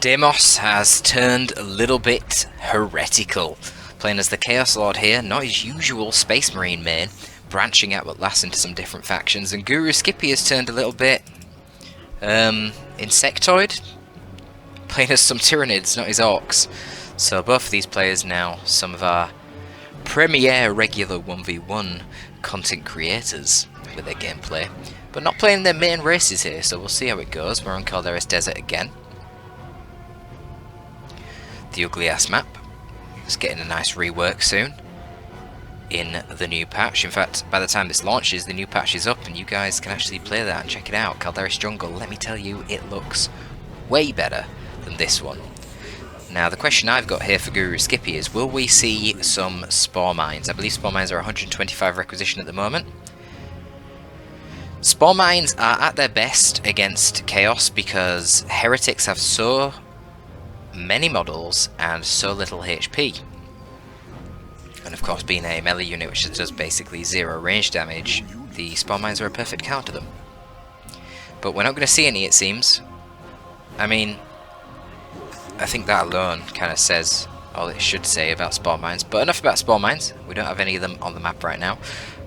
Deimos has turned a little bit heretical, playing as the Chaos Lord here, not his usual Space Marine main, branching out at last into some different factions, and GuruSkippy has turned a little bit insectoid, playing as some Tyranids, not his orcs. So both of these players now some of our premier regular 1v1 content creators with their gameplay, but not playing their main races here, so we'll see how it goes. We're on Calderis Desert again. The ugly ass map. It's getting a nice rework soon in the new patch. In fact, by the time this launches, the new patch is up and you guys can actually play that and check it out. Calderis Jungle, let me tell you, it looks way better than this one. Now the question I've got here for GuruSkippy is, will we see some Spore Mines? I believe Spore Mines are 125 requisition at the moment. Spore Mines are at their best against Chaos because Heretics have so many models and so little HP. And of course, being a melee unit which does basically zero range damage, the Spore Mines are a perfect counter to them. But we're not going to see any, it seems. I mean, I think that alone kind of says all it should say about Spore Mines. But enough about Spore Mines. We don't have any of them on the map right now.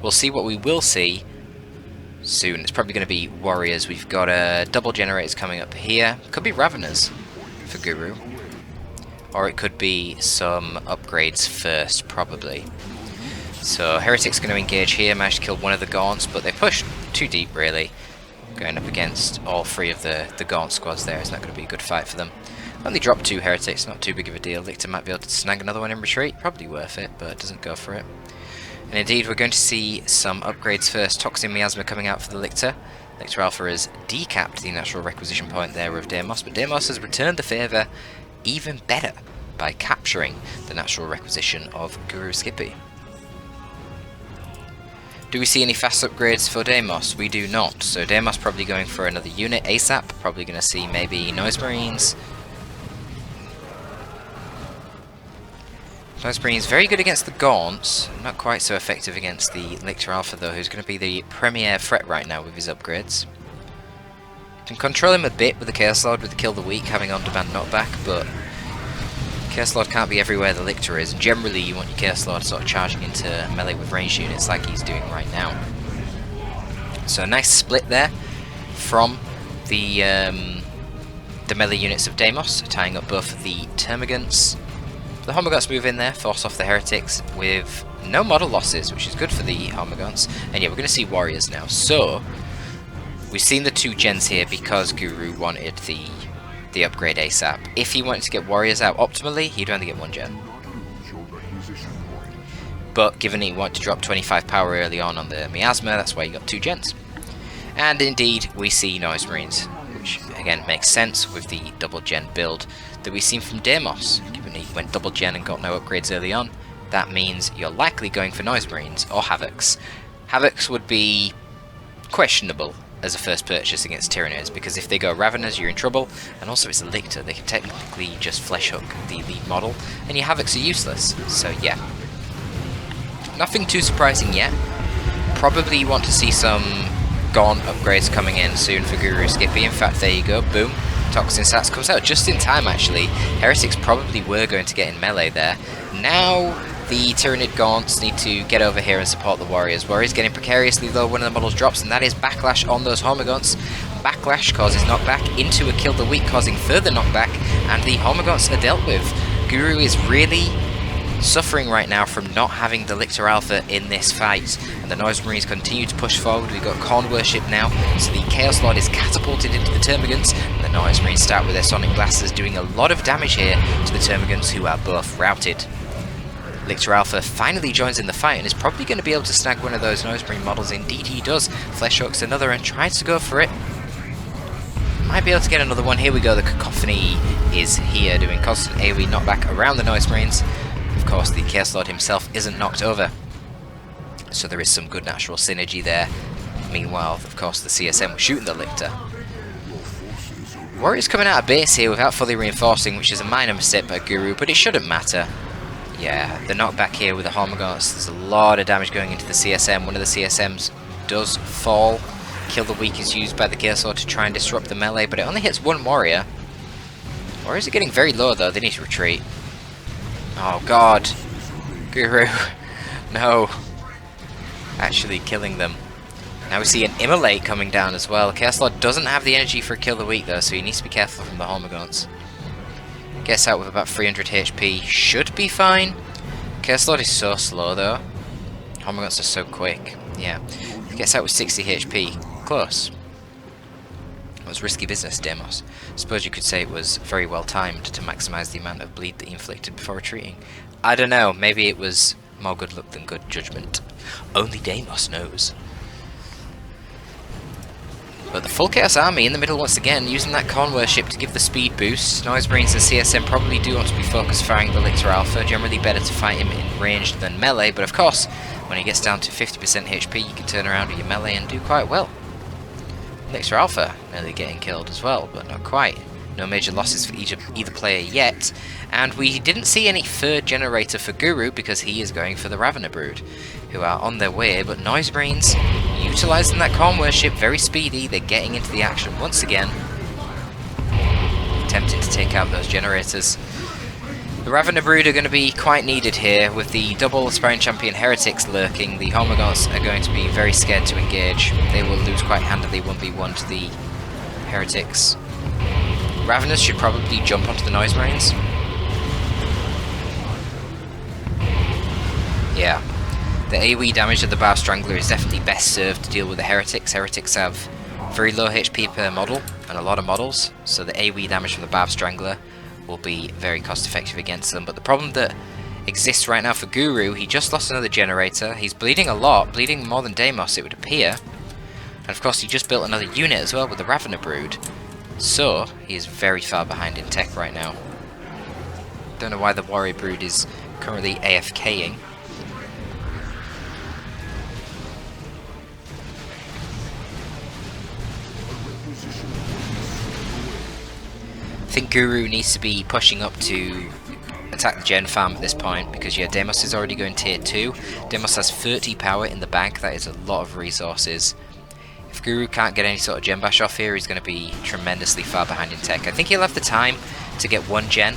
We'll see what we will see soon. It's probably going to be Warriors. We've got double generators coming up here. Could be Raveners for Guru. Or it could be some upgrades first, probably. So Heretic's going to engage here, managed to kill one of the Gaunts, but they pushed too deep, really. Going up against all three of the Gaunt squads there. It's not going to be a good fight for them. Only dropped 2 Heretics, not too big of a deal. Lictor might be able to snag another one in retreat. Probably worth it, but doesn't go for it. And indeed, we're going to see some upgrades first. Toxin Miasma coming out for the Lictor. Lictor Alpha has decapped the natural requisition point there of Deimos, but Deimos has returned the favour even better by capturing the natural requisition of GuruSkippy. Do we see any fast upgrades for Deimos? We do not. So Deimos probably going for another unit ASAP. Probably going to see maybe Noise Marines. Noise Marines very good against the Gaunts. Not quite so effective against the Lictor Alpha though, who's going to be the premier threat right now with his upgrades. Can control him a bit with the Chaos Lord with the Kill the Weak having on-demand knockback, but Chaos Lord can't be everywhere the Lictor is, and generally you want your Chaos Lord sort of charging into melee with ranged units like he's doing right now. So a nice split there from the melee units of Deimos, tying up both the Termagants. The Homagants move in there, force off the Heretics with no model losses, which is good for the Homagants. And yeah, we're going to see Warriors now. So we've seen the 2 gens here because Guru wanted the upgrade ASAP. If he wanted to get Warriors out optimally, he'd only get 1 gen. But given he wanted to drop 25 power early on the Miasma, that's why he got 2 gens. And indeed, we see Noise Marines, which again makes sense with the double gen build that we've seen from Deimos. Given he went double gen and got no upgrades early on, that means you're likely going for Noise Marines or Havocs. Havocs would be questionable as a first purchase against Tyranids, because if they go Raveners, you're in trouble, and also it's a Lictor, they can technically just flesh hook the lead model, and your Havocs are useless, so yeah. Nothing too surprising yet. Probably you want to see some Gaunt upgrades coming in soon for GuruSkippy. In fact, there you go, boom. Toxin Stats comes out just in time actually. Heretics probably were going to get in melee there. Now the Tyranid Gaunts need to get over here and support the Warriors. Warriors getting precariously low, one of the models drops, and that is Backlash on those Homagants. Backlash causes knockback into a Kill the Weak, causing further knockback, and the Homagants are dealt with. Guru is really suffering right now from not having the Lictor Alpha in this fight, and the Noise Marines continue to push forward. We've got Corn Worship now, so the Chaos Lord is catapulted into the Termagants, and the Noise Marines start with their Sonic Blasters doing a lot of damage here to the Termagants, who are both routed. Lictor Alpha finally joins in the fight and is probably going to be able to snag one of those Noise Marine models. Indeed he does. Flesh hooks another and tries to go for it. Might be able to get another one. Here we go, the Cacophony is here doing constant AoE knockback around the Noise Marines. Of course the Chaos Lord himself isn't knocked over, so there is some good natural synergy there. Meanwhile, of course, the CSM was shooting the Lictor. Warriors coming out of base here without fully reinforcing, which is a minor mistake by Guru, but it shouldn't matter. Yeah, the knockback here with the Homagants, there's a lot of damage going into the CSM. One of the CSMs does fall. Kill the Weak is used by the Chaos Lord to try and disrupt the melee, but it only hits 1 warrior. Or is it getting very low though? They need to retreat. Oh god. Guru. No. Actually killing them. Now we see an Immolate coming down as well. Chaos Lord doesn't have the energy for a kill of the week though, so he needs to be careful from the Hormagaunts. Gets out with about 300 HP. Should be fine. Chaos Lord is so slow though. Hormagaunts are so quick. Yeah. Gets out with 60 HP. Close. It was risky business, Deimos. Suppose you could say it was very well timed to maximise the amount of bleed that he inflicted before retreating. I don't know, maybe it was more good luck than good judgment. Only Deimos knows. But the full Chaos Army in the middle once again, using that Corn Worship to give the speed boost. Noise Marines and CSM probably do want to be focused firing the Lictor Alpha. Generally better to fight him in ranged than melee, but of course, when he gets down to 50% HP, you can turn around with your melee and do quite well. Lictor Alpha nearly getting killed as well, but not quite. No major losses for either player yet, and we didn't see any third generator for Guru because he is going for the Ravener Brood, who are on their way, but Noise Marines utilising that Corn Worship, very speedy, they're getting into the action once again, attempting to take out those generators. The Ravener Brood are going to be quite needed here, with the double Aspiring Champion Heretics lurking. The Hormagaunts are going to be very scared to engage. They will lose quite handily 1v1 to the Heretics. Raveners should probably jump onto the Noise Marines. Yeah. The AoE damage of the Bow Strangler is definitely best served to deal with the Heretics. Heretics have very low HP per model, and a lot of models, so the AoE damage from the Bow Strangler will be very cost effective against them. But the problem that exists right now for Guru, he just lost another generator, he's bleeding a lot, bleeding more than Deimos it would appear, and of course he just built another unit as well with the Ravener Brood, so he is very far behind in tech right now. Don't know why the Warrior Brood is currently AFKing. I think Guru needs to be pushing up to attack the gen farm at this point, because yeah, Deimos is already going tier 2. Deimos has 30 power in the bank, that is a lot of resources. If Guru can't get any sort of gen bash off here, he's going to be tremendously far behind in tech. I think he'll have the time to get one gen,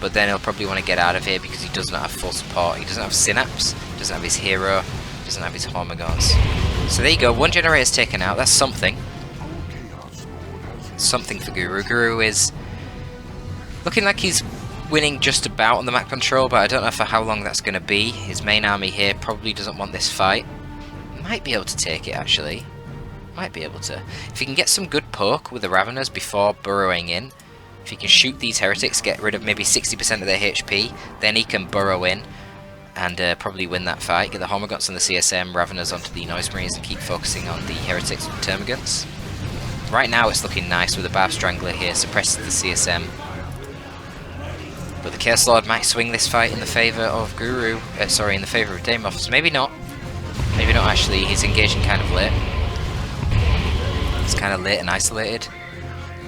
but then he'll probably want to get out of here because he does not have full support. He doesn't have Synapse, doesn't have his hero, doesn't have his Hormagaunts. So there you go, one generator's taken out, that's something. Something for Guru. Guru is looking like he's winning just about on the map control, but I don't know for how long that's going to be. His main army here probably doesn't want this fight. Might be able to take it, actually. Might be able to. If he can get some good poke with the Raveners before burrowing in, if he can shoot these Heretics, get rid of maybe 60% of their HP, then he can burrow in and probably win that fight. Get the Hormagaunts and the CSM, Raveners onto the Noise Marines, and keep focusing on the Heretics with Termagants. Right now it's looking nice with the Bow Strangler here, suppresses the CSM. But the Chaos Lord might swing this fight in the favour of Guru, sorry, in the favour of Deimos. Maybe not. Maybe not actually, he's engaging kind of late. It's kind of late and isolated.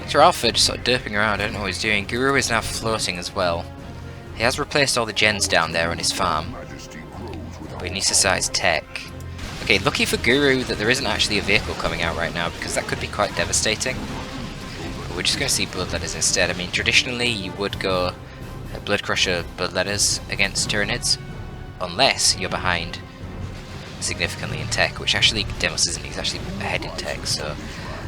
Lictor Alpha just sort of derping around, I don't know what he's doing. Guru is now floating as well. He has replaced all the gens down there on his farm, but he needs to size tech. Okay, lucky for Guru that there isn't actually a vehicle coming out right now, because that could be quite devastating. But we're just going to see Bloodletters instead. I mean, traditionally you would go Bloodcrusher Bloodletters against Tyranids, unless you're behind significantly in tech, which actually Deimos isn't, he's actually ahead in tech, so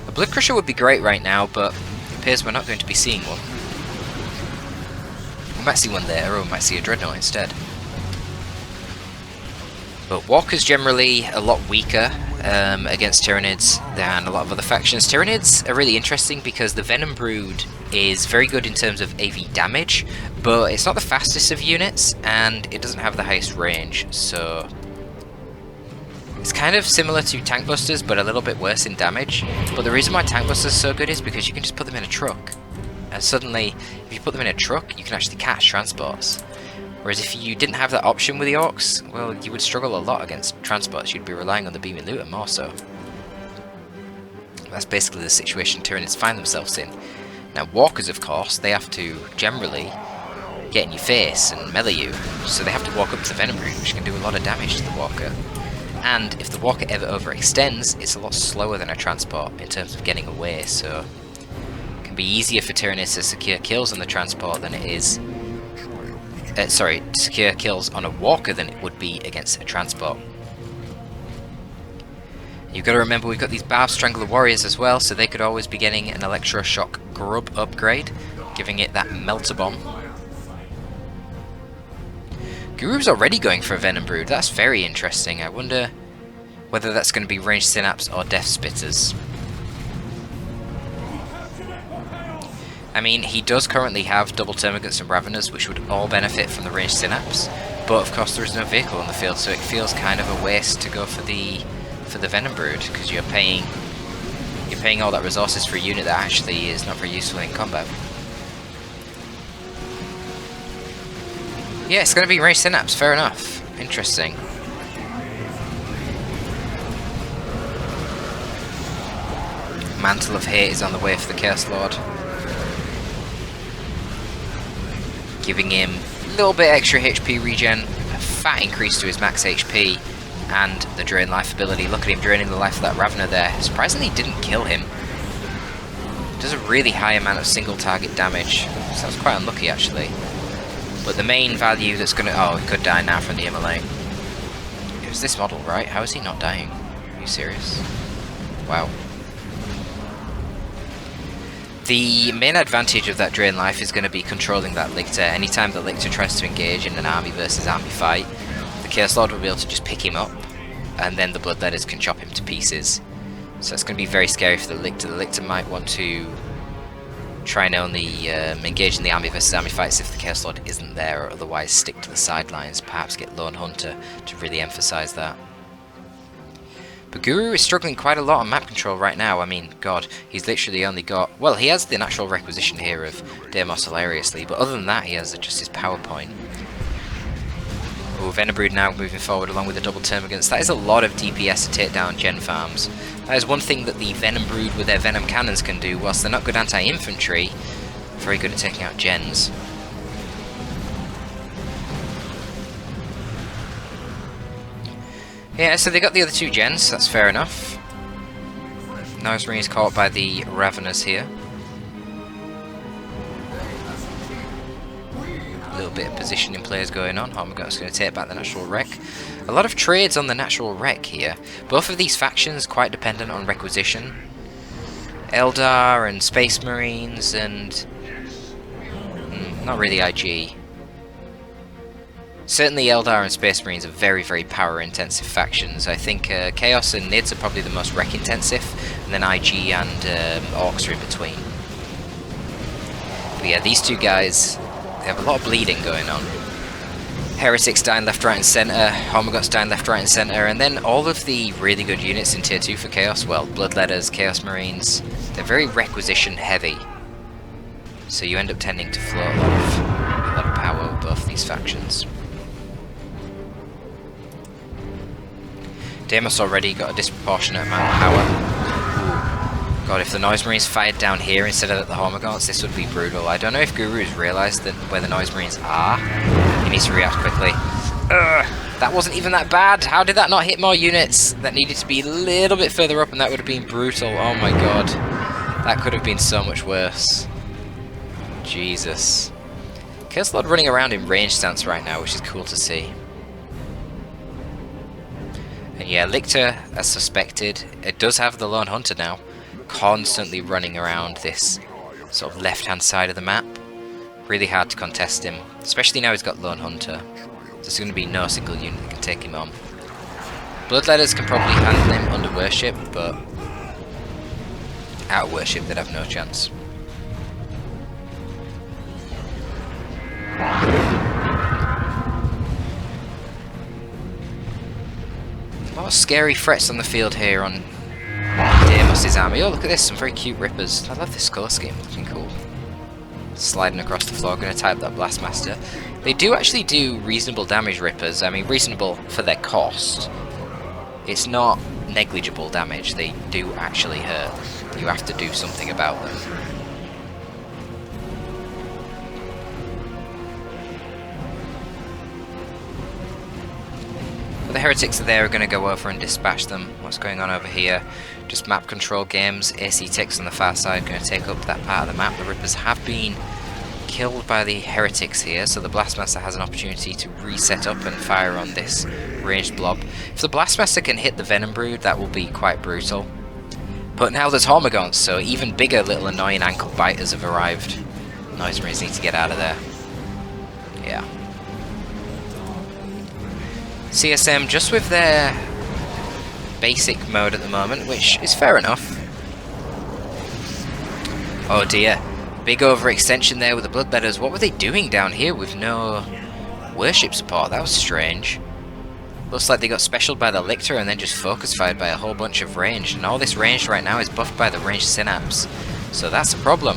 a Bloodcrusher would be great right now, but it appears we're not going to be seeing one. We might see one later, or we might see a Dreadnought instead. But Walker's generally a lot weaker against Tyranids than a lot of other factions. Tyranids are really interesting because the Venom Brood is very good in terms of AV damage, but it's not the fastest of units, and it doesn't have the highest range, so it's kind of similar to Tank Busters, but a little bit worse in damage. But the reason why Tank Busters are so good is because you can just put them in a truck, and suddenly, if you put them in a truck, you can actually catch transports. Whereas if you didn't have that option with the Orcs, well, you would struggle a lot against transports. You'd be relying on the Beam and Looter more so. That's basically the situation Tyranids find themselves in. Now, Walkers, of course, they have to generally get in your face and melee you, so they have to walk up to the Venom Brood, which can do a lot of damage to the Walker. And if the Walker ever overextends, it's a lot slower than a transport in terms of getting away, so it can be easier for Tyranid to secure kills on the transport than it is... sorry, to secure kills on a walker than it would be against a transport. You've got to remember we've got these Barb Strangler Warriors as well, so they could always be getting an Electroshock Grub upgrade, giving it that Melter Bomb. Guru's already going for a Venom Brood. That's very interesting. I wonder whether that's going to be Ranged Synapse or Death Spitters. I mean, he does currently have double Termagants and Raveners, which would all benefit from the Ranged Synapse, but of course there is no vehicle on the field, so it feels kind of a waste to go for the Venom Brood, because you're paying all that resources for a unit that actually is not very useful in combat. Yeah, it's going to be Ranged Synapse, fair enough. Interesting. Mantle of Hate is on the way for the Chaos Lord. Giving him a little bit extra HP regen, a fat increase to his max HP, and the Drain Life ability. Look at him draining the life of that Ravener there. Surprisingly didn't kill him. Does a really high amount of single target damage. Sounds quite unlucky actually. But the main value that's going to... Oh, he could die now from the immolate. It was this model, right? How is he not dying? Are you serious? Wow. The main advantage of that Drain Life is going to be controlling that Lictor. Anytime that Lictor tries to engage in an army versus army fight, the Chaos Lord will be able to just pick him up, and then the Bloodletters can chop him to pieces. So it's going to be very scary for the Lictor. The Lictor might want to try and only engage in the army versus army fights if the Chaos Lord isn't there, or otherwise stick to the sidelines, perhaps get Lone Hunter to really emphasise that. But Guru is struggling quite a lot on map control right now. I mean, god, he's literally only got... Well, he has the natural requisition here of Deimos hilariously, but other than that he has just his PowerPoint. Oh, Venom Brood now moving forward along with the double Termagants. That is a lot of DPS to take down gen farms. That is one thing that the Venom Brood with their Venom Cannons can do. Whilst they're not good anti-infantry, very good at taking out gens. Yeah, so they got the other two gens, that's fair enough. Noise Marine is caught by the Raveners here. A little bit of positioning players going on. Hormagaun's going to take back the Natural Wreck. A lot of trades on the Natural Wreck here. Both of these factions quite dependent on requisition. Eldar and Space Marines and... not really IG. Certainly Eldar and Space Marines are very, very power intensive factions. I think Chaos and Nids are probably the most wreck intensive, and then IG and Orcs are in between. But yeah, these two guys, they have a lot of bleeding going on. Heretics dying left, right and centre, Hormagaunts dying left, right and centre, and then all of the really good units in Tier 2 for Chaos, well, Bloodletters, Chaos Marines, they're very requisition heavy. So you end up tending to float a lot of power with both these factions. Deimos already got a disproportionate amount of power. God, if the Noise Marines fired down here instead of at the Hormagaunts, this would be brutal. I don't know if Guru has realised that where the Noise Marines are. He needs to react quickly. That wasn't even that bad. How did that not hit more units? That needed to be a little bit further up and that would have been brutal. Oh my god. That could have been so much worse. Jesus. Chaos Lord running around in range stance right now, which is cool to see. And yeah, Lictor, as suspected, it does have the Lone Hunter now, constantly running around this sort of left-hand side of the map. Really hard to contest him, especially now he's got Lone Hunter. There's going to be no single unit that can take him on. Bloodletters can probably handle him under Worship, but out of Worship they'd have no chance. A lot of scary threats on the field here on Deimos' army. Oh, look at this, some very cute Rippers. I love this colour scheme, looking cool. Sliding across the floor, going to type that Blastmaster. They do actually do reasonable damage, Rippers. I mean, reasonable for their cost. It's not negligible damage, they do actually hurt. You have to do something about them. The heretics are there are going to go over and dispatch them. What's going on over here? Just map control games. AC ticks on the far side going to take up that part of the map. The Rippers have been killed by the heretics here, so the Blastmaster has an opportunity to reset up and fire on this ranged blob. If the Blastmaster can hit the Venom Brood, that will be quite brutal. But now there's Hormagaunts, so even bigger little annoying ankle biters have arrived. Noise Marines need to get out of there. Yeah. CSM just with their basic mode at the moment, which is fair enough. Oh dear. Big overextension there with the Bloodletters. What were they doing down here with no worship support? That was strange. Looks like they got specialed by the Lictor and then just focus fired by a whole bunch of ranged. And all this ranged right now is buffed by the ranged Synapse. So that's a problem.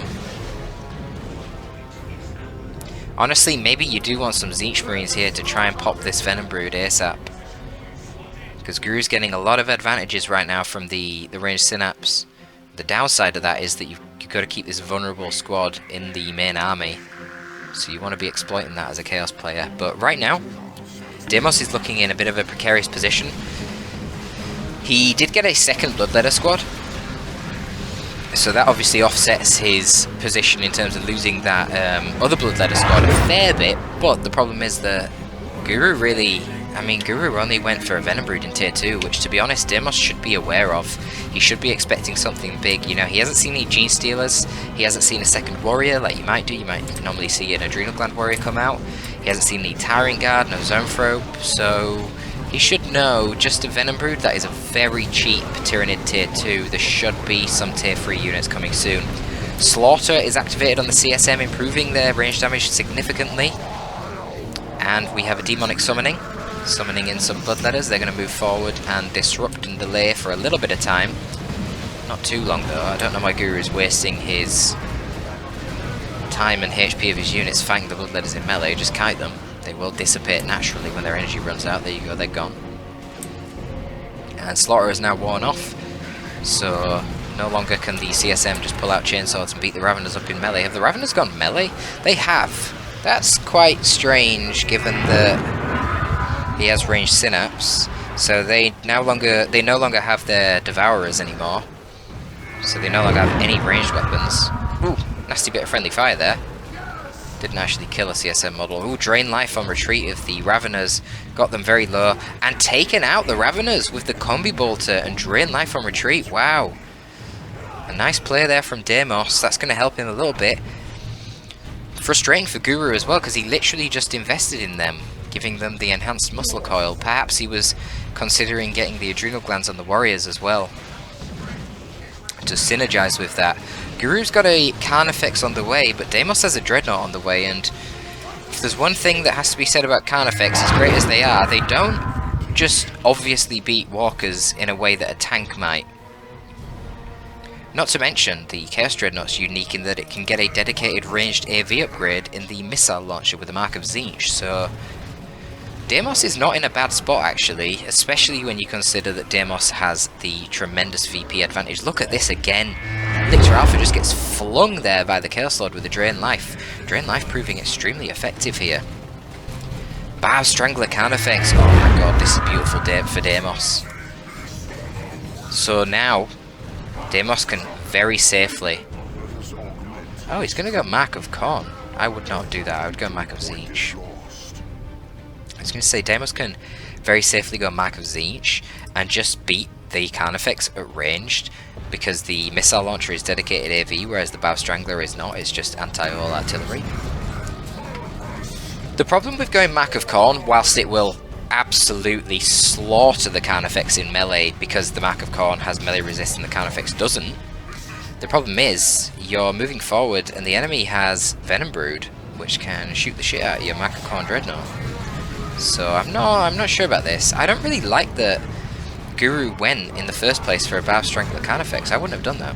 Honestly, maybe you do want some Tzeentch Marines here to try and pop this Venom Brood ASAP. Because Guru's getting a lot of advantages right now from the ranged Synapse. The downside of that is that you've got to keep this vulnerable squad in the main army. So you want to be exploiting that as a Chaos player. But right now, Deimos is looking in a bit of a precarious position. He did get a second Bloodletter squad. So that obviously offsets his position in terms of losing that other Bloodletter squad a fair bit. But the problem is that Guru really... I mean, Guru only went for a Venom Brood in Tier 2, which, to be honest, Deimos should be aware of. He should be expecting something big. You know, he hasn't seen any Gene Stealers. He hasn't seen a second Warrior like you might do. You might normally see an Adrenal Gland Warrior come out. He hasn't seen any Tyrant Guard, no Zoanthrope. So, he should know just a Venom Brood. That is a very cheap Tyranid Tier 2. There should be some Tier 3 units coming soon. Slaughter is activated on the CSM, improving their range damage significantly. And we have a Demonic Summoning. Summoning in some Bloodletters. They're going to move forward and disrupt and delay for a little bit of time. Not too long though. I don't know why Guru is wasting his time and HP of his units fighting the Bloodletters in melee. Just kite them. They will dissipate naturally when their energy runs out. There you go, they're gone. And Slaughter is now worn off. So no longer can the CSM just pull out chainswords and beat the Raveners up in melee. Have the Raveners gone melee? They have. That's quite strange given that he has ranged Synapse, so they no longer have their Devourers anymore. So they no longer have any ranged weapons. Ooh, nasty bit of friendly fire there. Didn't actually kill a CSM model. Ooh, drain life on retreat of the Raveners. Got them very low. And taken out the Raveners with the Combi Bolter and drain life on retreat. Wow. A nice play there from Deimos. That's going to help him a little bit. Frustrating for Guru as well, because he literally just invested in them, giving them the enhanced muscle coil. Perhaps he was considering getting the adrenal glands on the warriors as well to synergize with that. Guru's got a Carnifex on the way, but Deimos has a Dreadnought on the way, and if there's one thing that has to be said about Carnifex, as great as they are, they don't just obviously beat walkers in a way that a tank might. Not to mention, the Chaos Dreadnought's unique in that it can get a dedicated ranged AV upgrade in the missile launcher with the Mark of Tzeentch, so Deimos is not in a bad spot actually, especially when you consider that Deimos has the tremendous VP advantage. Look at this again. Lictor Alpha just gets flung there by the Chaos Lord with the Drain Life. Drain Life proving extremely effective here. Barb Strangler Carnifex. Oh my god, this is a beautiful day for Deimos. So now, Deimos can very safely... Oh, he's going to go Mark of Khorne. I would not do that, I would go Mark of Tzeentch. I was going to say, Deimos can very safely go Mark of Tzeentch and just beat the Carnifex at ranged, because the missile launcher is dedicated AV, whereas the Bow Strangler is not, it's just anti-all artillery. The problem with going Mark of Khorne, whilst it will absolutely slaughter the Carnifex in melee because the Mark of Khorne has melee resist and the Carnifex doesn't, the problem is, you're moving forward and the enemy has Venom Brood, which can shoot the shit out of your Mark of Khorne Dreadnought. So I'm not sure about this. I don't really like that Guru went in the first place for a Bow Strangler Carnifex. I wouldn't have done that,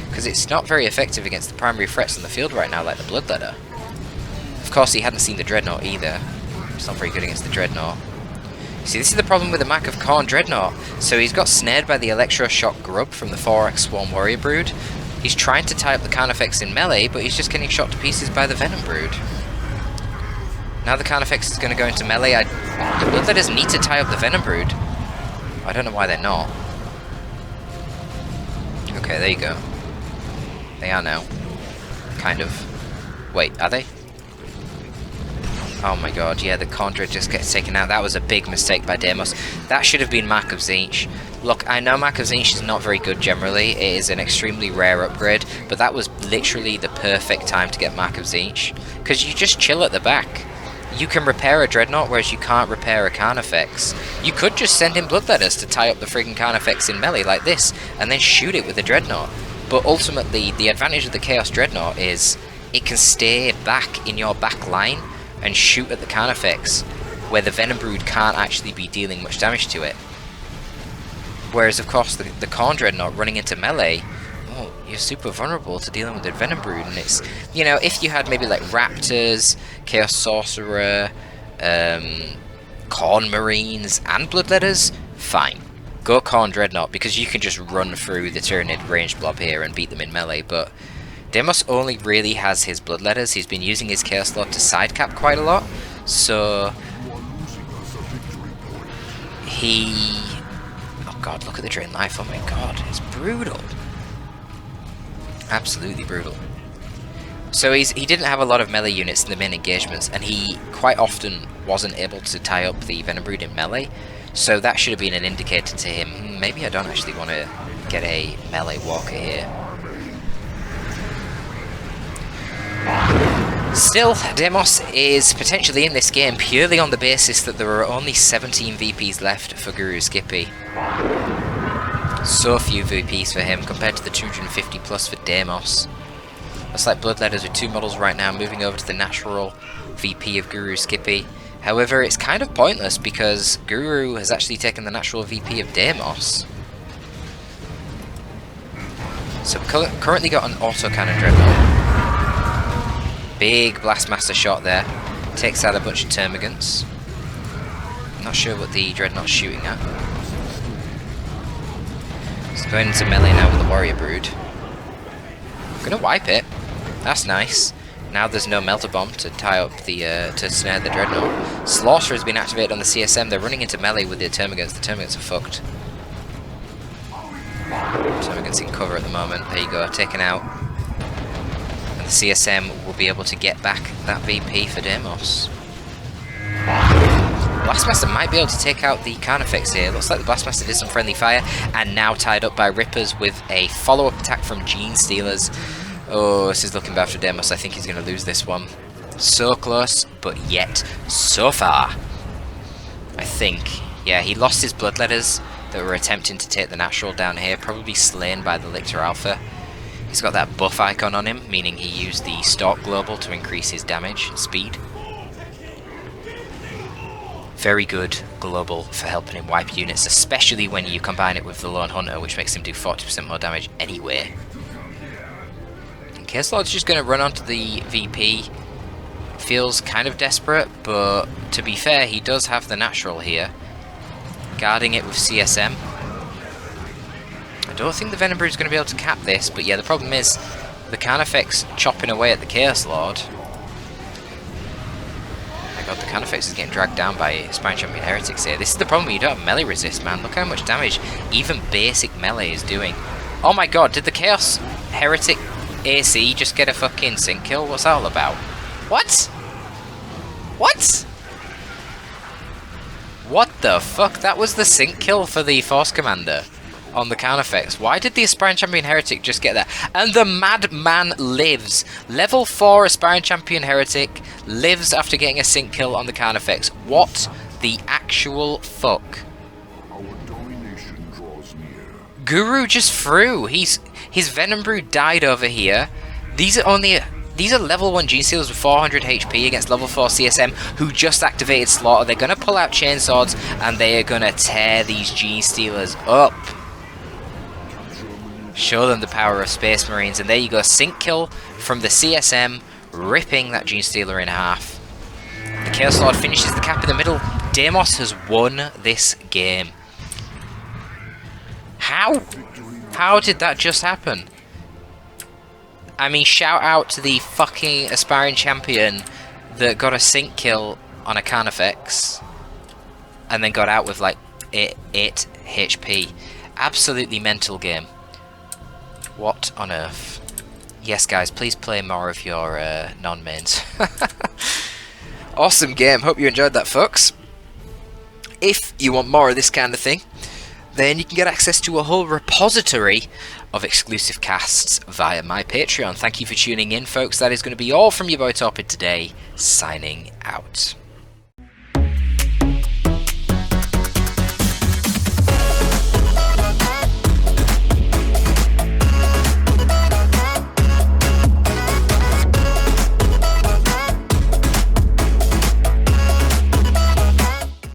because it's not very effective against the primary threats on the field right now, like the Bloodletter. Of course, he hadn't seen the Dreadnought either. It's not very good against the Dreadnought. See, this is the problem with the Mark of Khorne Dreadnought. So he's got snared by the Electroshock Grub from the 4X Swarm Warrior Brood. He's trying to tie up the Carnifex in melee, but he's just getting shot to pieces by the Venom Brood. Now the Carnifex is going to go into melee. The Bloodletters need to tie up the Venom Brood. I don't know why they're not. Okay, there you go. They are now. Kind of. Wait, are they? Oh my god, yeah, the Condred just gets taken out. That was a big mistake by Deimos. That should have been Mark of Tzeentch. Look, I know Mark of Tzeentch is not very good generally. It is an extremely rare upgrade, but that was literally the perfect time to get Mark of Tzeentch. Because you just chill at the back. You can repair a Dreadnought, whereas you can't repair a Carnifex. You could just send in Bloodletters to tie up the friggin' Carnifex in melee like this, and then shoot it with the Dreadnought. But ultimately, the advantage of the Chaos Dreadnought is it can stay back in your back line and shoot at the Carnifex, where the Venom Brood can't actually be dealing much damage to it. Whereas, of course, the Khorne Dreadnought running into melee, oh, you're super vulnerable to dealing with the Venom Brood, and it's, you know, if you had maybe like Raptors, Chaos Sorcerer, Khorne Marines, and Bloodletters, fine. Go Khorne Dreadnought, because you can just run through the Tyranid ranged blob here and beat them in melee, but Deimos only really has his Bloodletters. He's been using his Chaos Lord to sidecap quite a lot, so he... Oh god, look at the Drain Life, oh my god, it's brutal. Absolutely brutal. So he didn't have a lot of melee units in the main engagements, and he quite often wasn't able to tie up the Venom Brood in melee, so that should have been an indicator to him, maybe I don't actually want to get a melee walker here. Still, Deimos is potentially in this game purely on the basis that there are only 17 VPs left for GuruSkippy. So few VPs for him compared to the 250 plus for Deimos. Looks like Bloodletters with 2 models right now, moving over to the natural VP of GuruSkippy. However, it's kind of pointless because Guru has actually taken the natural VP of Deimos. So we've currently got an autocannon Dreadnought. Big Blastmaster shot there. Takes out a bunch of Termagants. Not sure what the Dreadnought's shooting at. It's going into melee now with the Warrior Brood. Gonna wipe it. That's nice. Now there's no Melter Bomb to tie up the to snare the Dreadnought. Slaughter has been activated on the CSM. They're running into melee with the Termagants. The Termagants are fucked. Termagants in cover at the moment. There you go, taken out. And the CSM will be able to get back that VP for Deimos. Blastmaster might be able to take out the Carnifex here. Looks like the Blastmaster did some friendly fire, and now tied up by Rippers with a follow-up attack from Gene Stealers. Oh, this is looking bad for Deimos. I think he's going to lose this one. So close, but yet so far. I think, yeah, he lost his Bloodletters that were attempting to take the natural down here, probably slain by the Lictor Alpha. He's got that buff icon on him, meaning he used the Stalk Global to increase his damage and speed. Very good global for helping him wipe units, especially when you combine it with the Lone Hunter, which makes him do 40% more damage anyway. And Chaos Lord's just going to run onto the VP. Feels kind of desperate, but to be fair, he does have the natural here. Guarding it with CSM. I don't think the Venom Brood is going to be able to cap this, but yeah, the problem is the Carnifex chopping away at the Chaos Lord. God, the Carnifex is getting dragged down by Aspiring Champion Heretics here. This is the problem when you don't have melee resist, man. Look how much damage even basic melee is doing. Oh my god, did the Chaos Heretic AC just get a fucking sync kill? What's that all about? What? What? What the fuck? That was the sync kill for the Force Commander on the Carnifex. Why did the Aspiring Champion Heretic just get that? And the Madman lives. Level 4 Aspiring Champion Heretic lives after getting a sync kill on the Carnifex. What the actual fuck? Our domination draws near. Guru just threw. His Venom Brood died over here. These are level 1 Gene Stealers with 400 HP against level 4 CSM who just activated Slaughter. They're going to pull out Chainswords and they are going to tear these Gene Stealers up. Show them the power of Space Marines, and there you go, sync kill from the CSM, ripping that Gene Stealer in half. The Chaos Lord finishes the cap in the middle. Deimos has won this game. How? How did that just happen? I mean, shout out to the fucking Aspiring Champion that got a sync kill on a Carnifex and then got out with like 8 HP. Absolutely mental game. What on earth? Yes, guys, please play more of your non-mains. Awesome game. Hope you enjoyed that, folks. If you want more of this kind of thing, then you can get access to a whole repository of exclusive casts via my Patreon. Thank you for tuning in, folks. That is going to be all from your boy Torpid today. Signing out.